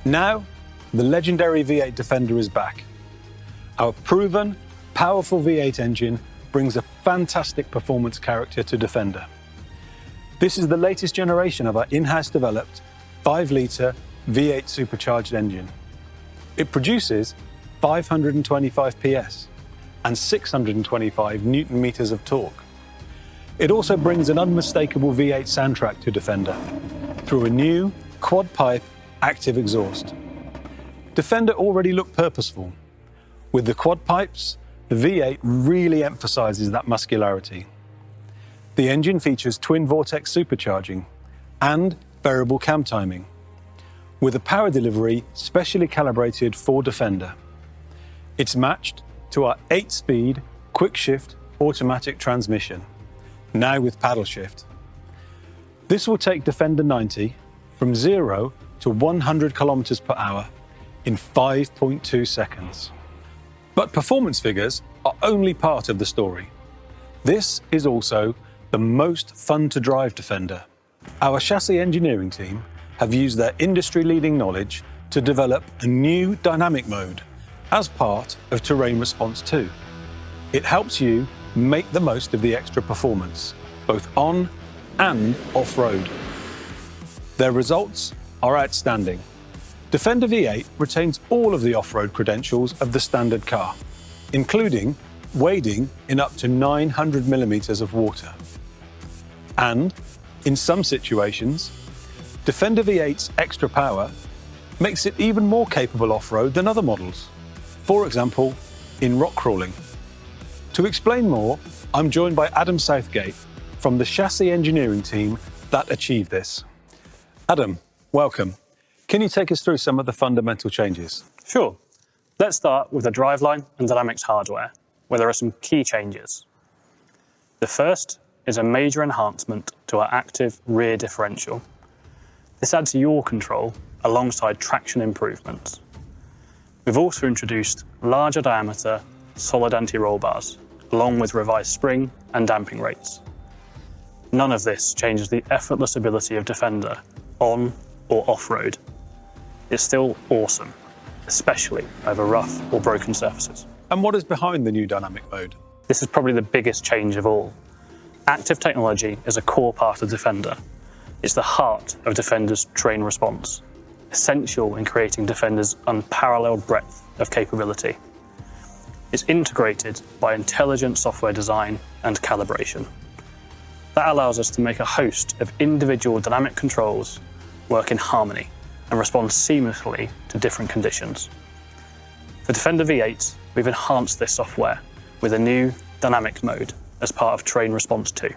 Now, the legendary V8 Defender is back. Our proven, powerful V8 engine brings a fantastic performance character to Defender. This is the latest generation of our in-house developed 5-litre V8 supercharged engine. It produces 525 PS and 625 Newton meters of torque. It also brings an unmistakable V8 soundtrack to Defender through a new quad-pipe active exhaust. Defender already looked purposeful. With the quad pipes, the V8 really emphasises that muscularity. The engine features twin vortex supercharging and variable cam timing, with a power delivery specially calibrated for Defender. It's matched to our 8-speed quick-shift automatic transmission, now with paddle shift. This will take Defender 90 from 0 to 100 kilometers per hour in 5.2 seconds. But performance figures are only part of the story. This is also the most fun to drive Defender. Our chassis engineering team have used their industry-leading knowledge to develop a new dynamic mode as part of Terrain Response 2. It helps you make the most of the extra performance, both on and off-road. Their results are outstanding. Defender V8 retains all of the off-road credentials of the standard car, including wading in up to 900 millimeters of water. And, in some situations, Defender V8's extra power makes it even more capable off-road than other models. For example, in rock crawling. To explain more, I'm joined by Adam Southgate from the chassis engineering team that achieved this. Adam, welcome. Can you take us through some of the fundamental changes? Sure. Let's start with the driveline and dynamics hardware, where there are some key changes. The first is a major enhancement to our active rear differential. This adds yaw control alongside traction improvements. We've also introduced larger diameter solid anti-roll bars, along with revised spring and damping rates. None of this changes the effortless ability of Defender on or off-road. It's still awesome, especially over rough or broken surfaces. And what is behind the new dynamic mode? This is probably the biggest change of all. Active technology is a core part of Defender. It's the heart of Defender's terrain response, essential in creating Defender's unparalleled breadth of capability. It's integrated by intelligent software design and calibration. That allows us to make a host of individual dynamic controls work in harmony and respond seamlessly to different conditions. For Defender V8, we've enhanced this software with a new dynamic mode as part of Terrain Response 2.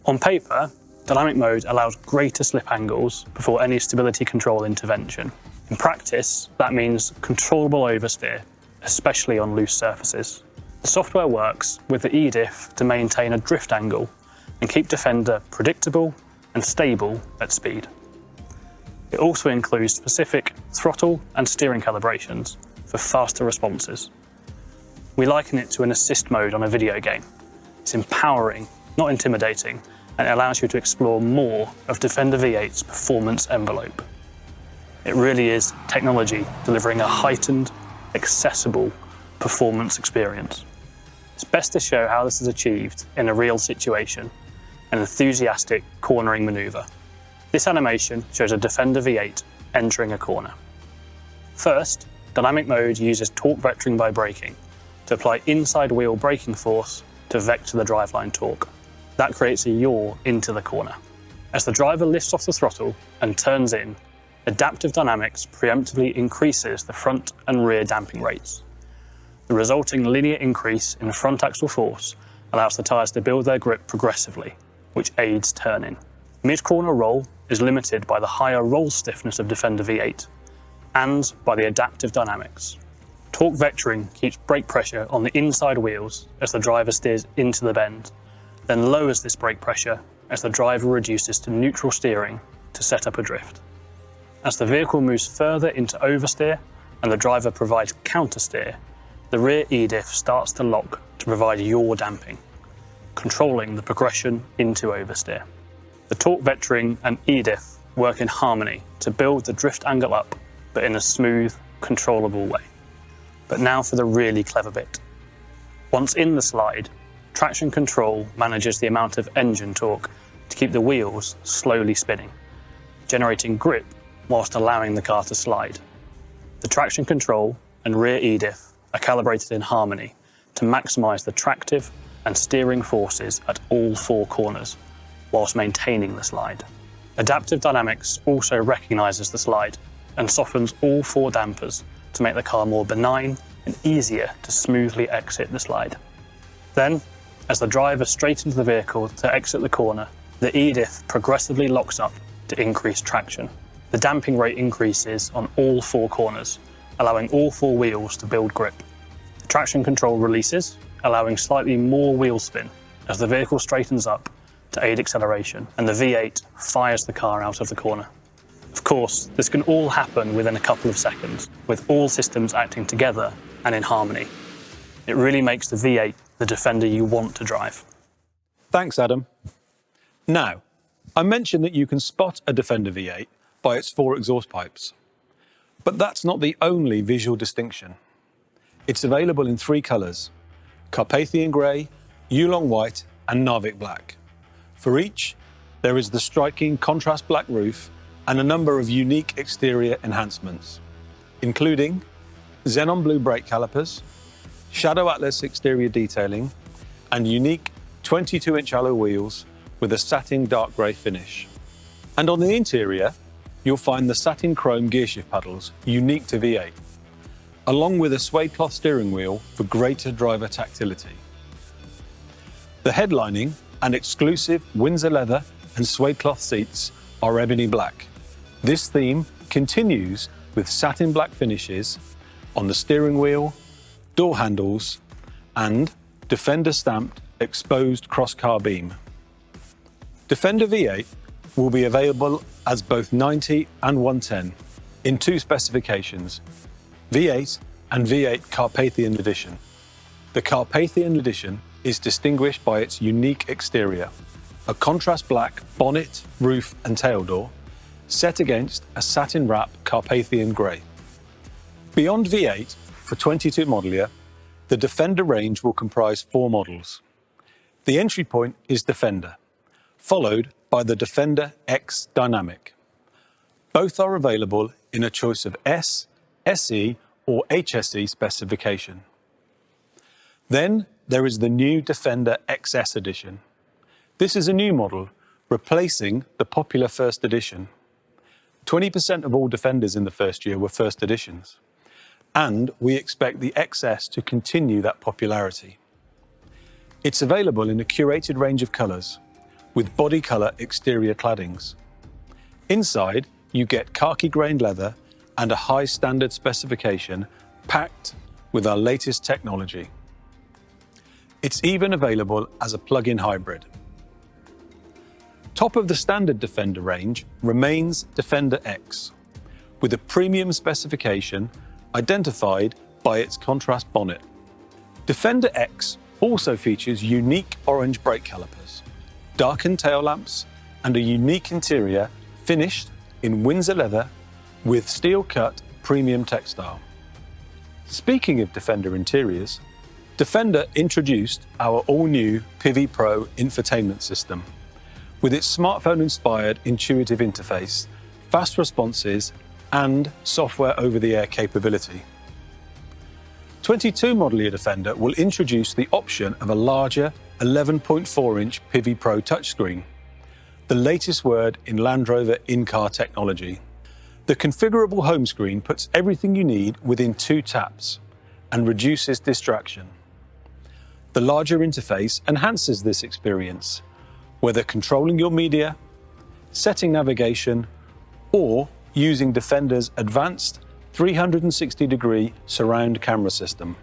On paper, dynamic mode allows greater slip angles before any stability control intervention. In practice, that means controllable oversteer, especially on loose surfaces. The software works with the EDIF to maintain a drift angle and keep Defender predictable and stable at speed. It also includes specific throttle and steering calibrations for faster responses. We liken it to an assist mode on a video game. It's empowering, not intimidating, and it allows you to explore more of Defender V8's performance envelope. It really is technology delivering a heightened, accessible performance experience. It's best to show how this is achieved in a real situation, an enthusiastic cornering maneuver. This animation shows a Defender V8 entering a corner. First, dynamic mode uses torque vectoring by braking to apply inside wheel braking force to vector the driveline torque. That creates a yaw into the corner. As the driver lifts off the throttle and turns in, adaptive dynamics preemptively increases the front and rear damping rates. The resulting linear increase in front axle force allows the tyres to build their grip progressively, which aids turn-in. Mid-corner roll is limited by the higher roll stiffness of Defender V8 and by the adaptive dynamics. Torque vectoring keeps brake pressure on the inside wheels as the driver steers into the bend, then lowers this brake pressure as the driver reduces to neutral steering to set up a drift. As the vehicle moves further into oversteer and the driver provides countersteer, the rear EDIF starts to lock to provide yaw damping, controlling the progression into oversteer. The torque vectoring and EDIF work in harmony to build the drift angle up but in a smooth, controllable way. But now for the really clever bit. Once in the slide, traction control manages the amount of engine torque to keep the wheels slowly spinning, generating grip whilst allowing the car to slide. The traction control and rear EDIF are calibrated in harmony to maximise the tractive and steering forces at all four corners, whilst maintaining the slide. Adaptive Dynamics also recognises the slide and softens all four dampers to make the car more benign and easier to smoothly exit the slide. Then, as the driver straightens the vehicle to exit the corner, the EDIF progressively locks up to increase traction. The damping rate increases on all four corners, allowing all four wheels to build grip. The traction control releases, allowing slightly more wheel spin as the vehicle straightens up to aid acceleration, and the V8 fires the car out of the corner. Of course, this can all happen within a couple of seconds, with all systems acting together and in harmony. It really makes the V8 the Defender you want to drive. Thanks, Adam. Now, I mentioned that you can spot a Defender V8 by its four exhaust pipes. But that's not the only visual distinction. It's available in three colours: Carpathian Grey, Yulong White and Narvik Black. For each, there is the striking contrast black roof and a number of unique exterior enhancements, including xenon blue brake calipers, Shadow Atlas exterior detailing, and unique 22-inch alloy wheels with a satin dark grey finish. And on the interior, you'll find the satin chrome gearshift paddles unique to V8, along with a suede cloth steering wheel for greater driver tactility. The headlining and exclusive Windsor leather and suede cloth seats are ebony black. This theme continues with satin black finishes on the steering wheel, door handles, and Defender stamped exposed cross-car beam. Defender V8 will be available as both 90 and 110 in two specifications, V8 and V8 Carpathian Edition. The Carpathian Edition is distinguished by its unique exterior, a contrast black bonnet, roof and tail door, set against a satin wrap Carpathian grey. Beyond V8, for 22 model year, the Defender range will comprise four models. The entry point is Defender, followed by the Defender X Dynamic. Both are available in a choice of S, SE or HSE specification. Then there is the new Defender XS Edition. This is a new model, replacing the popular First Edition. 20% of all Defenders in the first year were First Editions, and we expect the XS to continue that popularity. It's available in a curated range of colours, with body colour exterior claddings. Inside, you get khaki-grained leather and a high standard specification packed with our latest technology. It's even available as a plug-in hybrid. Top of the standard Defender range remains Defender X, with a premium specification identified by its contrast bonnet. Defender X also features unique orange brake calipers, darkened tail lamps, and a unique interior finished in Windsor leather with steel-cut premium textile. Speaking of Defender interiors, Defender introduced our all-new Pivi Pro infotainment system. With its smartphone-inspired intuitive interface, fast responses, and software over-the-air capability. 22 model year Defender will introduce the option of a larger 11.4-inch Pivi Pro touchscreen, the latest word in Land Rover in-car technology. The configurable home screen puts everything you need within 2 taps and reduces distraction. The larger interface enhances this experience, whether controlling your media, setting navigation, or using Defender's advanced 360-degree surround camera system.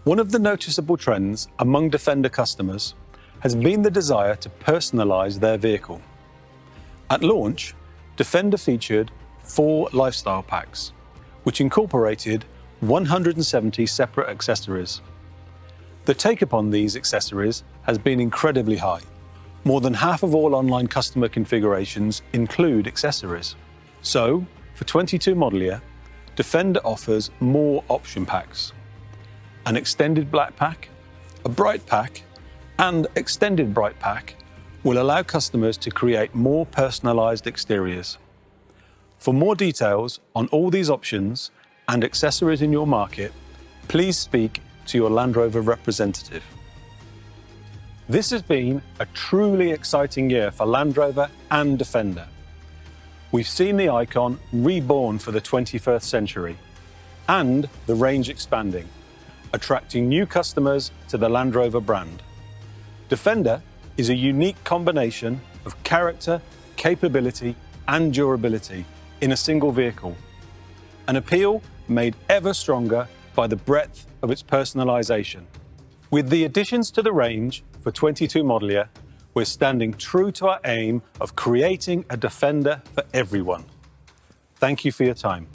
One of the noticeable trends among Defender customers has been the desire to personalize their vehicle. At launch, Defender featured 4 lifestyle packs, which incorporated 170 separate accessories. The take-up on these accessories has been incredibly high. More than half of all online customer configurations include accessories. So, for 22 model year, Defender offers more option packs. An extended black pack, a bright pack, and extended bright pack will allow customers to create more personalised exteriors. For more details on all these options and accessories in your market, please speak to your Land Rover representative. This has been a truly exciting year for Land Rover and Defender. We've seen the icon reborn for the 21st century and the range expanding, attracting new customers to the Land Rover brand. Defender is a unique combination of character, capability, and durability in a single vehicle, an appeal made ever stronger by the breadth of its personalisation. With the additions to the range for 22 model year, we're standing true to our aim of creating a Defender for everyone. Thank you for your time.